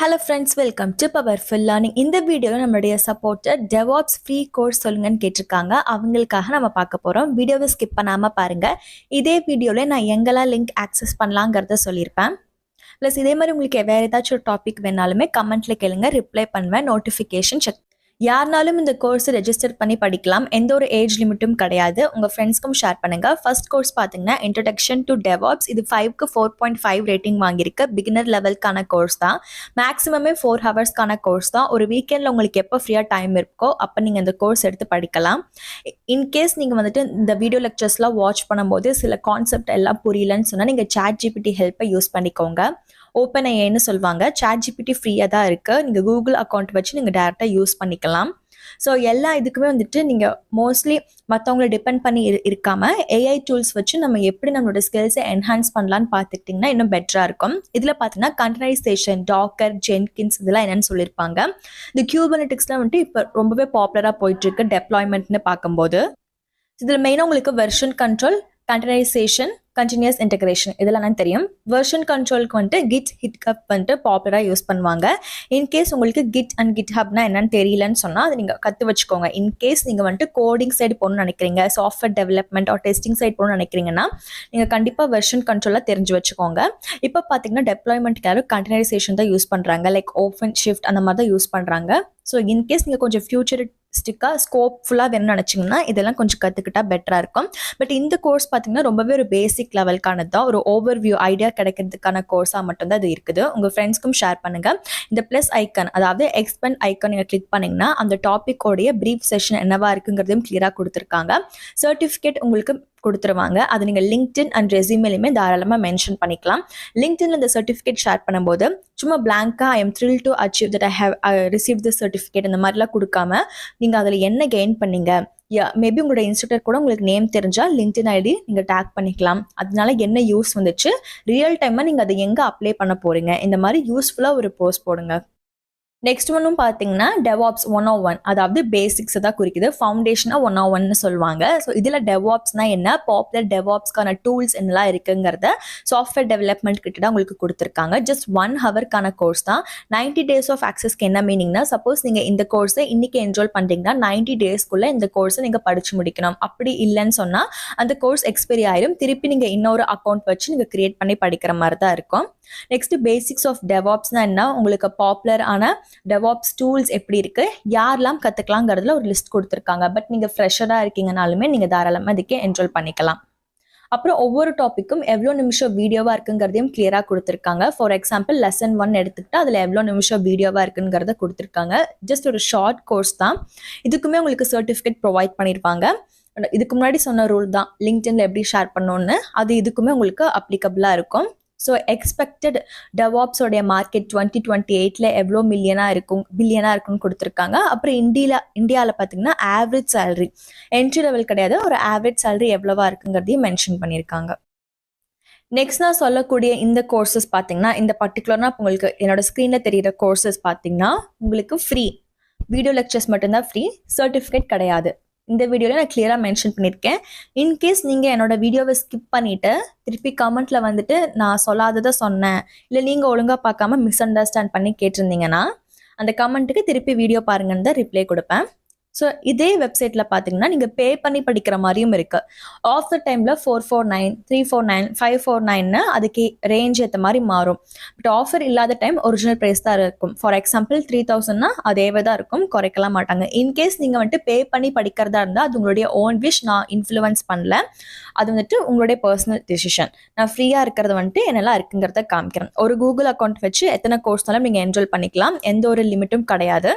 Hello friends, welcome to powerful learning. இந்த வீடியோவில் நம்மளுடைய சப்போர்ட்டர் டெவாப்ஸ் ஃப்ரீ கோர்ஸ் சொல்லுங்கன்னு கேட்டிருக்காங்க. அவங்களுக்காக நம்ம பார்க்க போகிறோம். வீடியோவை ஸ்கிப் பண்ணாமல் பாருங்கள். இதே வீடியோவில் நான் எங்கெல்லாம் லிங்க் ஆக்சஸ் பண்ணலாங்கிறத சொல்லியிருப்பேன். ப்ளஸ் இதே மாதிரி உங்களுக்கு வேறு ஏதாச்சும் ஒரு டாபிக் வேணாலுமே கமெண்ட்டில் கேளுங்க, ரிப்ளை பண்ணுவேன். நோட்டிஃபிகேஷன் செக் யாருனாலும் இந்த கோர்ஸ் ரெஜிஸ்டர் பண்ணி படிக்கலாம். எந்த ஒரு ஏஜ் லிமிட்டும் கிடையாது. உங்கள் ஃப்ரெண்ட்ஸ்க்கும் ஷேர் பண்ணுங்கள். ஃபர்ஸ்ட் கோர்ஸ் பார்த்தீங்கன்னா இன்ட்ரடக்ஷன் டு டெவாப்ஸ். இது 5க்கு 4.5 ரேட்டிங் வாங்கியிருக்கு. பிகினர் லெவலுக்கான கோர்ஸ் தான். மேக்ஸிமமே 4 ஹவர்ஸ்க்கான கோர்ஸ் தான். ஒரு வீக்கெண்டில் உங்களுக்கு எப்போ ஃப்ரீயாக டைம் இருக்கோ அப்போ நீங்கள் இந்த கோர்ஸ் எடுத்து படிக்கலாம். இன்கேஸ் நீங்கள் வந்துட்டு இந்த வீடியோ லெக்சர்ஸ்லாம் வாட்ச் பண்ணும்போது சில கான்செப்ட் எல்லாம் புரியலன்னு சொன்னால் நீங்கள் ChatGPT ஹெல்ப்பை யூஸ் பண்ணிக்கோங்க. OpenAIன்னு சொல்லுவாங்க. ChatGPT ஃப்ரீயாக தான் இருக்குது. நீங்கள் கூகுள் அக்கௌண்ட் வச்சு நீங்கள் டேரெக்டாக யூஸ் பண்ணிக்கலாம். ஸோ எல்லா இதுக்குமே வந்துட்டு நீங்கள் மோஸ்ட்லி மற்றவங்கள டிபெண்ட் பண்ணி இருக்காமல் AI டூல்ஸ் வச்சு நம்ம எப்படி நம்மளோட ஸ்கில்ஸை என்ஹான்ஸ் பண்ணலான்னு பார்த்துக்கிட்டிங்கன்னா இன்னும் பெட்டராக இருக்கும். இதில் பார்த்தீங்கன்னா கண்டெய்னரைசேஷன், டாக்கர், ஜென்கின்ஸ் இதெல்லாம் என்னென்னு சொல்லியிருப்பாங்க. இந்த கியூபர்னெட்டிக்ஸ்லாம் வந்துட்டு இப்போ ரொம்பவே பாப்புலராக போயிட்டுருக்கு டெப்ளாய்மெண்ட்னு பார்க்கும்போது. இதில் மெயினாக உங்களுக்கு version control, containerization, continuous integration இதெல்லாம் எனக்கு தெரியும். வெர்ஷன் கண்ட்ரோலுக்கு வந்துட்டு கிட், ஹிட்ஹப் வந்துட்டு பாப்புலராக யூஸ் பண்ணுவாங்க. இன்கேஸ் உங்களுக்கு கிட் அண்ட் கிட்ஹப்னா என்னன்னு தெரியலன்னு சொன்னால் அதை நீங்கள் கற்று வச்சுக்கோங்க. இன்கேஸ் நீங்கள் வந்துட்டு கோடிங் சைடு போகணும்னு நினைக்கிறீங்க, software development R testing side போகணும்னு நினைக்கிறீங்கன்னா நீங்கள் கண்டிப்பாக வெர்ஷன் கண்ட்ரோலாக தெரிஞ்சு வச்சுக்கோங்க. இப்போ பார்த்தீங்கன்னா டெப்ளாய்மெண்ட்க்கு கண்டெய்னரைசேஷன் தான் யூஸ் பண்ணுறாங்க. லைக் ஓப்பன் ஷிஃப்ட் அந்த மாதிரி தான் யூஸ் பண்ணுறாங்க. ஸோ இன்கேஸ் நீங்கள் கொஞ்சம் ஃபியூச்சரிஸ்டிக்காக ஸ்கோப்ஃபுல்லாக வேணும்னு நினச்சிங்கன்னா இதெல்லாம் கொஞ்சம் கற்றுக்கிட்டா பெட்டராக இருக்கும். பட் இந்த கோர்ஸ் பார்த்தீங்கன்னா ரொம்பவே ஒரு பேசிக் லெவலுக்கானது தான். ஒரு ஓவர்வியூ ஐடியா கிடைக்கிறதுக்கான கோர்ஸாக மட்டும்தான் இது இருக்குது. உங்கள் ஃப்ரெண்ட்ஸ்க்கும் ஷேர் பண்ணுங்கள். இந்த ப்ளஸ் ஐக்கன், அதாவது எக்ஸ்பெண்ட் ஐக்கன் நீங்கள் கிளிக் பண்ணிங்கன்னா அந்த டாப்பிக்கோடைய ப்ரீஃப் செஷன் என்னவா இருக்குங்கிறதையும் கிளியராக கொடுத்துருக்காங்க. சர்டிஃபிகேட் உங்களுக்கு கொடுத்துருவாங்க. அது நீங்கள் லிங்க்டின் அண்ட் ரெஸ்யூமேலையுமே தாராளமாக மென்ஷன் பண்ணிக்கலாம். லிங்க்டின்ல இந்த சர்டிஃபிகேட் ஷேர் பண்ணும்போது சும்மா பிளாங்காக I am thrill to achieve that I have receive the certificate இந்த மாதிரிலாம் கொடுக்காம நீங்கள் அதில் என்ன கெயின் பண்ணீங்க, மேபி உங்களோட இன்ஸ்டியூட்டர் கூட உங்களுக்கு நேம் தெரிஞ்சால் லிங்க்டின் ஐடி நீங்கள் டேக் பண்ணிக்கலாம். அதனால என்ன யூஸ் வந்துச்சு, ரியல் டைமாக நீங்கள் அதை எங்கே அப்ளை பண்ண போகிறீங்க, இந்த மாதிரி யூஸ்ஃபுல்லாக ஒரு போஸ்ட் போடுங்க. நெக்ஸ்ட் ஒன்றும் பார்த்தீங்கன்னா டெவாப்ஸ் 101, அதாவது பேசிக்ஸை தான் குறிக்குது. ஃபவுண்டேஷனாக 101ன்னு சொல்லுவாங்க. ஸோ இதில் டெவாப்ஸ்னா என்ன, பாப்புலர் டெவாப்ஸ்க்கான டூல்ஸ் என்னெல்லாம் இருக்குங்கிறத சாஃப்ட்வேர் டெவலப்மெண்ட் கிட்ட தான் உங்களுக்கு கொடுத்துருக்காங்க. ஜஸ்ட் 1 ஹவர்க்கான கோர்ஸ் தான். 90 டேஸ் ஆஃப் ஆக்சஸ்க்கு என்ன மீனிங்னா, சப்போஸ் நீங்கள் இந்த கோர்ஸை இன்றைக்கி என்ரோல் பண்ணுறீங்கன்னா 90 டேஸ்க்குள்ளே இந்த கோர்ஸை நீங்கள் படித்து முடிக்கணும். அப்படி இல்லைன்னு சொன்னால் அந்த கோர்ஸ் எக்ஸ்பைரி ஆயிரும். திருப்பி நீங்கள் இன்னொரு அக்கௌண்ட் வச்சு நீங்கள் கிரியேட் பண்ணி படிக்கிற மாதிரி தான் இருக்கும். நெக்ஸ்ட் பேசிக்ஸ் ஆஃப் டெவாப்ஸ்னா என்ன, உங்களுக்கு பாப்புலர் ஆன டெவாப்ஸ் டூல்ஸ் எப்படி இருக்கு, யாரெல்லாம் கற்றுக்கலாங்கிறதுல ஒரு லிஸ்ட் கொடுத்துருக்காங்க. பட் நீங்கள் ஃப்ரெஷராக இருக்கீங்கனாலுமே நீங்கள் தாராளமாக இதுக்கே என்ரோல் பண்ணிக்கலாம். அப்புறம் ஒவ்வொரு டாப்பிக்கும் எவ்வளோ நிமிஷம் வீடியோவாக இருக்குங்கிறதையும் கிளியராக கொடுத்துருக்காங்க. ஃபார் எக்ஸாம்பிள் லெசன் 1 எடுத்துக்கிட்டா அதில் எவ்வளோ நிமிஷம் வீடியோவாக இருக்குங்கிறத கொடுத்துருக்காங்க. ஜஸ்ட் ஒரு ஷார்ட் கோர்ஸ் தான். இதுக்குமே உங்களுக்கு சர்டிஃபிகேட் ப்ரொவைட் பண்ணியிருப்பாங்க. இதுக்கு முன்னாடி சொன்ன ரூல் தான், லிங்க்டின்ல எப்படி ஷேர் பண்ணணும்னு, அது இதுக்குமே உங்களுக்கு அப்ளிகபிளாக இருக்கும். ஸோ எக்ஸ்பெக்டட் டெவாப்ஸோடைய மார்க்கெட் 2028 எவ்வளோ பில்லியனாக இருக்குன்னு கொடுத்துருக்காங்க. அப்புறம் இந்தியாவில் பார்த்தீங்கன்னா ஆவரேஜ் சேலரி, என்ட்ரி லெவல் கிடையாது, ஒரு ஆவரேஜ் சேலரி எவ்வளவா இருக்குங்கிறதையும் மென்ஷன் பண்ணியிருக்காங்க. நெக்ஸ்ட் நான் சொல்லக்கூடிய இந்த கோர்சஸ் பார்த்தீங்கன்னா, இந்த பர்டிகுலர்னா உங்களுக்கு என்னோட ஸ்க்ரீனில் தெரிகிற கோர்சஸ் பார்த்தீங்கன்னா உங்களுக்கு ஃப்ரீ. வீடியோ லெக்சர்ஸ் மட்டும்தான் ஃப்ரீ, சர்டிஃபிகேட் கிடையாது. இந்த வீடியோவில் நான் கிளியராக மென்ஷன் பண்ணியிருக்கேன். இன்கேஸ் நீங்கள் என்னோட வீடியோவை ஸ்கிப் பண்ணிவிட்டு திருப்பி கமெண்ட்டில் வந்துட்டு நான் சொல்லாததை சொன்னேன், இல்லை நீங்கள் ஒழுங்காக பார்க்காம மிஸ் அண்டர்ஸ்டாண்ட் பண்ணி கேட்டிருந்தீங்கன்னா அந்த கமெண்ட்டுக்கு திருப்பி வீடியோ பாருங்கன்னு தான் ரிப்ளை கொடுப்பேன். ஸோ இதே வெப்சைட்டில் பார்த்தீங்கன்னா நீங்கள் பே பண்ணி படிக்கிற மாதிரியும் இருக்குது. ஆஃப் த டைமில் 449, 349, 549 அதுக்கு ரேஞ்ச் ஏற்ற மாதிரி மாறும். பட் ஆஃபர் இல்லாத டைம் ஒரிஜினல் ப்ரைஸ் தான் இருக்கும். ஃபார் எக்ஸாம்பிள் 3000னா அதேவே தான் இருக்கும், குறைக்கலாம் மாட்டாங்க. இன்கேஸ் நீங்கள் வந்துட்டு பே பண்ணி படிக்கிறதா இருந்தால் அது உங்களுடைய ஓன் விஷ், நான் இன்ஃப்ளூயன்ஸ் பண்ணல. அது வந்துட்டு உங்களுடைய பர்சனல் டெசிஷன். நான் ஃப்ரீயாக இருக்கிறத வந்துட்டு என்னெல்லாம் இருக்குங்கிறத காமிக்கிறேன். ஒரு கூகுள் அக்கௌண்ட் வச்சு எத்தனை கோர்ஸ்னாலும் நீங்கள் என்ரோல் பண்ணிக்கலாம். எந்த ஒரு லிமிட்டும் கிடையாது.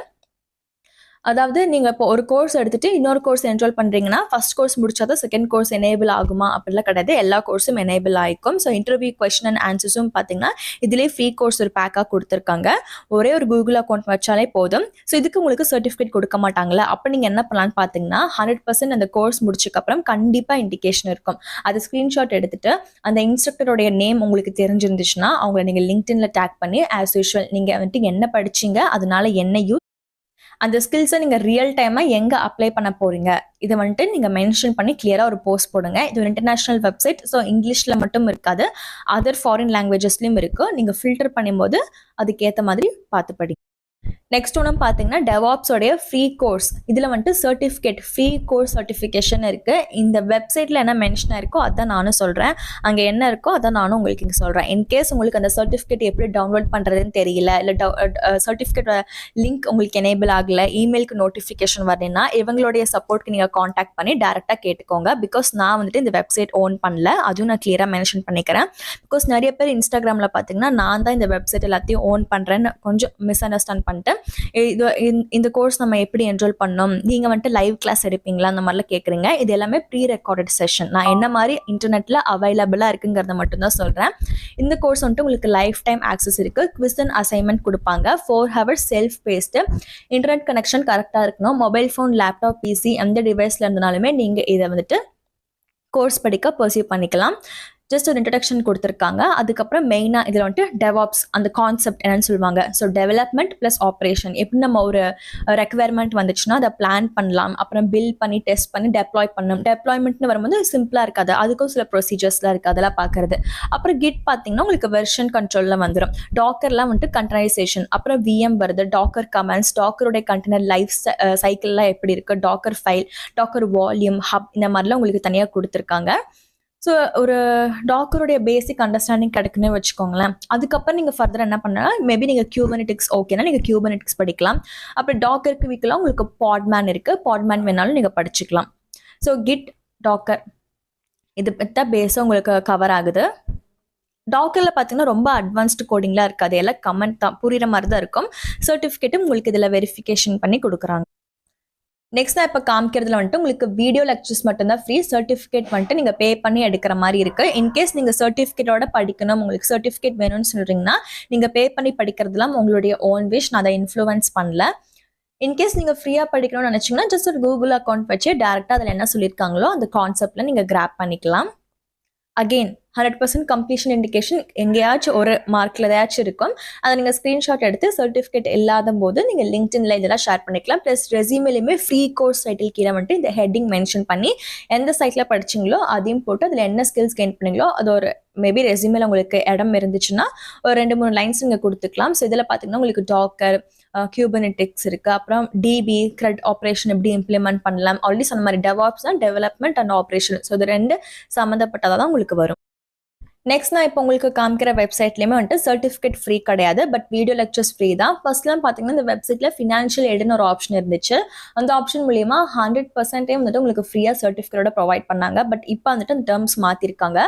அதாவது நீங்கள் இப்போ ஒரு கோர்ஸ் எடுத்துகிட்டு இன்னொரு கோர்ஸ் என்ரோல் பண்ணுறீங்கன்னா ஃபர்ஸ்ட் கோர்ஸ் முடிச்சாதான் செகண்ட் கோர்ஸ் எனேபிள் ஆகுமா அப்படிலாம் கிடையாது. எல்லா கோர்ஸும் எனேபிள் ஆகிக்கும். ஸோ இன்டர்வியூ கொஸ்டின் அண்ட் ஆன்சர்ஸும் பார்த்தீங்கன்னா இதிலே ஃப்ரீ கோர்ஸ் ஒரு பேக்காக கொடுத்துருக்காங்க. ஒரே ஒரு கூகுள் அக்கௌண்ட் வச்சாலே போதும். ஸோ இதுக்கு உங்களுக்கு சர்டிஃபிகேட் கொடுக்க மாட்டாங்களே, அப்போ நீங்கள் என்ன பண்ணலான்னு பார்த்தீங்கன்னா 100% அந்த கோர்ஸ் முடிச்சக்கப்புறம் கண்டிப்பாக இண்டிகேஷன் இருக்கும். அது ஸ்க்ரீன்ஷாட் எடுத்துகிட்டு அந்த இன்ஸ்ட்ரக்டருடைய நேம் உங்களுக்கு தெரிஞ்சிருந்துச்சுன்னா அவங்கள நீங்கள் லிங்க்டின்ல டேக் பண்ணி ஆஸ் யூஷுவல் நீங்கள் வந்துட்டு என்ன படிச்சிங்க, அதனால என்ன யூஸ், அந்த ஸ்கில்ஸை நீங்கள் ரியல் டைமாக எங்கே அப்ளை பண்ண போகிறீங்க இதை வந்துட்டு நீங்கள் மென்ஷன் பண்ணி கிளியராக ஒரு போஸ்ட் போடுங்க. இது ஒரு இன்டர்நேஷ்னல் வெப்சைட், ஸோ இங்கிலீஷில் மட்டும் இருக்காது, அதர் ஃபாரின் லாங்குவேஜஸ்லையும் இருக்குது. நீங்கள் ஃபில்டர் பண்ணும்போது அதுக்கேற்ற மாதிரி பார்த்து படிங்க. நெக்ஸ்ட் ஒன்று பார்த்தீங்கன்னா டெவாப்ஸோடைய ஃப்ரீ கோர்ஸ். இதில் வந்துட்டு சர்டிஃபிகேட் ஃப்ரீ கோர்ஸ் சர்டிஃபிகேஷன் இருக்குது. இந்த வெப்சைட்டில் என்ன மென்ஷனாக இருக்கோ அதான் நானும் சொல்கிறேன், அங்கே என்ன இருக்கோ அதான் நானும் உங்களுக்கு இங்கே சொல்கிறேன். இன்கேஸ் உங்களுக்கு அந்த சர்டிஃபிகேட் எப்படி டவுன்லோட் பண்ணுறதுன்னு தெரியல, இல்லை சர்டிஃபிகேட் லிங்க் உங்களுக்கு எனேபிள் ஆகலை, இமெயிலுக்கு நோட்டிஃபிகேஷன் வரலைன்னா இவங்களுடைய சப்போர்ட்க்கு நீங்கள் காண்டாக்ட் பண்ணி டேரெக்டாக கேட்டுக்கோங்க. பிகாஸ் நான் வந்துட்டு இந்த வெப்சைட் ஓன் பண்ணல, அதுவும் நான் கிளியராக மென்ஷன் பண்ணிக்கிறேன். பிகாஸ் நிறைய பேர் இன்ஸ்டாகிராமில் பார்த்தீங்கன்னா நான் தான் இந்த வெப்சைட் எல்லாத்தையும் ஓன் பண்ணுறேன்னு கொஞ்சம் மிஸ் அண்டர்ஸ்டாண்ட் பண்ணிட்டு இந்த கோர்ஸ் நம்ம எப்படி என்ரோல் பண்ணோம், நீங்கள் வந்துட்டு லைவ் கிளாஸ் எடுப்பீங்களா அந்த மாதிரிலாம் கேட்குறீங்க. இது எல்லாமே ப்ரீ ரெக்கார்டட் செஷன், நான் என்ன மாதிரி இன்டர்நெட்டில் அவைலபிளாக இருக்குங்கிறத மட்டும்தான் சொல்கிறேன். இந்த கோர்ஸ் வந்துட்டு உங்களுக்கு லைஃப் டைம் ஆக்சஸ் இருக்குது. குவிஸ் அண்ட் அசைன்மெண்ட் கொடுப்பாங்க. 4 hours self based. Internet connection கரெக்டாக இருக்கணும். மொபைல் ஃபோன், லேப்டாப், பிசி எந்த டிவைஸில் இருந்தாலுமே நீங்கள் இதை வந்துட்டு கோர்ஸ் படிக்க பர்சியூ பண்ணிக்கலாம். ஜஸ்ட் ஒரு இன்ட்ரடக்ஷன் கொடுத்துருக்காங்க. அதுக்கப்புறம் மெயினாக இதில் வந்துட்டு டெவாப்ஸ் அந்த கான்செப்ட் என்னன்னு சொல்லுவாங்க. ஸோ டெவலப்மெண்ட் ப்ளஸ் ஆப்ரேஷன், எப்படி நம்ம ஒரு ரெக்குவயர்மெண்ட் வந்துச்சுன்னா அதை பிளான் பண்ணலாம், அப்புறம் பில்ட் பண்ணி டெஸ்ட் பண்ணி டெப்ளாய் பண்ணணும். டெப்ளாய்மெண்ட்னு வரும்போது சிம்பிளாக இருக்காது, அதுக்கும் சில ப்ரொசீஜர்ஸ்லாம் இருக்குது, அதெல்லாம் பார்க்குறது. அப்புறம் கிட் பார்த்தீங்கன்னா உங்களுக்கு வெர்ஷன் கண்ட்ரோலில் வந்துடும். டாக்கர்லாம் வந்துட்டு கண்டனைசேஷன், அப்புறம் விஎம் வருது, டாக்கர் கமெண்ட்ஸ், டாக்கருடைய கண்டெய்னர் லைஃப் சைக்கிள்லாம் எப்படி இருக்குது, docker file, docker volume, hub, இந்த மாதிரிலாம் உங்களுக்கு தனியாக கொடுத்துருக்காங்க. ஸோ ஒரு டாக்கருடைய பேசிக் அண்டர்ஸ்டாண்டிங் கிடைக்குன்னு வச்சுக்கோங்களேன். அதுக்கப்புறம் நீங்கள் ஃபர்தர் என்ன பண்ணலாம், மேபி நீங்கள் கியூபர்னெட்டிக்ஸ் ஓகேனா நீங்கள் கியூபர்னெட்டிக்ஸ் படிக்கலாம். அப்புறம் டாக்கருக்கு வீக்கெலாம் உங்களுக்கு பாட்மேன் இருக்குது, பாட்மேன் வேணாலும் நீங்கள் படிச்சுக்கலாம். ஸோ கிட், டாக்கர் இது பற்றி பேஸாக உங்களுக்கு கவர் ஆகுது. டாக்கரில் பார்த்தீங்கன்னா ரொம்ப அட்வான்ஸ்டு கோடிங்லாம் இருக்காது, எல்லாம் கமெண்ட் தான், புரிகிற மாதிரி தான் இருக்கும். சர்டிஃபிகேட்டும் உங்களுக்கு இதில் வெரிஃபிகேஷன் பண்ணி கொடுக்குறாங்க. நெக்ஸ்ட் நான் இப்போ காமிக்கிறதுல வந்துட்டு உங்களுக்கு வீடியோ லெக்சர்ஸ் மட்டும்தான் ஃப்ரீ. சர்டிஃபிகேட் வந்துட்டு நீங்கள் பே பண்ணி எடுக்கிற மாதிரி இருக்குது. இன்கேஸ் நீங்கள் சர்டிஃபிகேட்டோட படிக்கணும், உங்களுக்கு சர்டிஃபிகேட் வேணும்னு சொல்கிறீங்கன்னா நீங்கள் பே பண்ணி படிக்கிறதுலாம் உங்களுடைய ஓன் விஷ், நான் அதை இன்ஃப்ளூயன்ஸ் பண்ணல. இன்கேஸ் நீங்கள் ஃப்ரீயாக படிக்கணும்னு நினச்சிங்கன்னா ஜஸ்ட் ஒரு கூகுள் அக்கௌண்ட் வச்சு டேரெக்டாக அதில் என்ன சொல்லியிருக்காங்களோ அந்த கான்செப்டில் நீங்கள் கிராப் பண்ணிக்கலாம். அகெயின் 100% கம்ப்ளீஷன் இண்டிகேஷன் எங்கேயாச்சும் ஒரு மார்க்கில் ஏதாச்சும் இருக்கும், அதை நீங்கள் ஸ்க்ரீன்ஷாட் எடுத்து சர்டிஃபிகேட் இல்லாத போது நீங்கள் லிங்க்டின்ல இதெல்லாம் ஷேர் பண்ணிக்கலாம். ப்ளஸ் ரெஸ்யூமேலையுமே ஃப்ரீ கோர்ஸ் டைட்டில் கீழே வந்துட்டு இந்த ஹெட்டிங் மென்ஷன் பண்ணி எந்த சைட்டில் படிச்சிங்களோ அதையும் போட்டு அதில் என்ன ஸ்கில்ஸ் கெயின் பண்ணீங்களோ அது ஒரு மேபி ரெஸ்யூமேல உங்களுக்கு இடம் இருந்துச்சுன்னா ஒரு 2-3 லைன்ஸ் நீங்கள் கொடுத்துக்கலாம். ஸோ இதில் பார்த்தீங்கன்னா உங்களுக்கு டாக்கர், கியூபர்னெட்டிக்ஸ் இருக்குது, அப்புறம் டிபி, கிரெட் ஆப்ரேஷன் எப்படி இம்ப்ளிமெண்ட் பண்ணலாம், ஆல்ரெடி சொன்ன மாதிரி டெவாப்ஸ் தான் டெவலப்மெண்ட் அண்ட் ஆப்ரேஷன். ஸோ இது 2 சம்மந்தப்பட்டதாக தான் உங்களுக்கு வரும். நெக்ஸ்ட் நான் இப்போ உங்களுக்கு காமிக்கிற வெப்சைட்லேயுமே வந்துட்டு சர்டிஃபிகேட் ஃப்ரீ கிடையாது, பட் வீடியோ லெக்சர்ஸ் ஃப்ரீ தான். ஃபர்ஸ்ட்லாம் பார்த்தீங்கன்னா இந்த வெப்சைட்டில் ஃபினான்ஷியல் எய்டுன்னு ஒரு ஆப்ஷன் இருந்துச்சு. அந்த ஆப்ஷன் மூலியமா 100% வந்துட்டு உங்களுக்கு ஃப்ரீயாக சர்டிஃபிகேட்டோட ப்ரொவைட் பண்ணாங்க. பட் இப்போ வந்துட்டு அந்த டேர்ம்ஸ் மாற்றிருக்காங்க.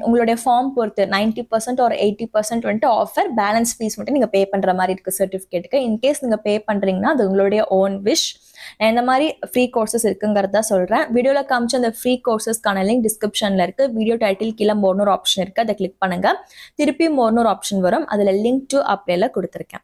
உங்களுடைய ஃபார்ம் பொறுத்து 90% ஒரு 80% வந்துட்டு ஆஃபர், பேலன்ஸ் ஃபீஸ் மட்டும் நீங்கள் பே பண்ணுற மாதிரி இருக்குது சர்டிஃபிகேட்டுக்கு. இன்கேஸ் நீங்கள் பே பண்ணுறீங்கன்னா அது உங்களுடைய ஓன் விஷ். நான் இந்த மாதிரி ஃப்ரீ கோர்சஸ் இருக்குங்கிறத சொல்கிறேன். வீடியோவில் காமிச்ச அந்த ஃப்ரீ கோர்சஸ்க்கான லிங்க் டிஸ்கிரிப்ஷனில் இருக்குது. வீடியோ டைட்டில் கீழே மோர்னு ஒரு ஆப்ஷன் இருக்குது, அதை கிளிக் பண்ணுங்கள். திருப்பி மோர்னு ஒரு ஆப்ஷன் வரும், அதில் லிங்க் டு அப்ளேல கொடுத்துருக்கேன்.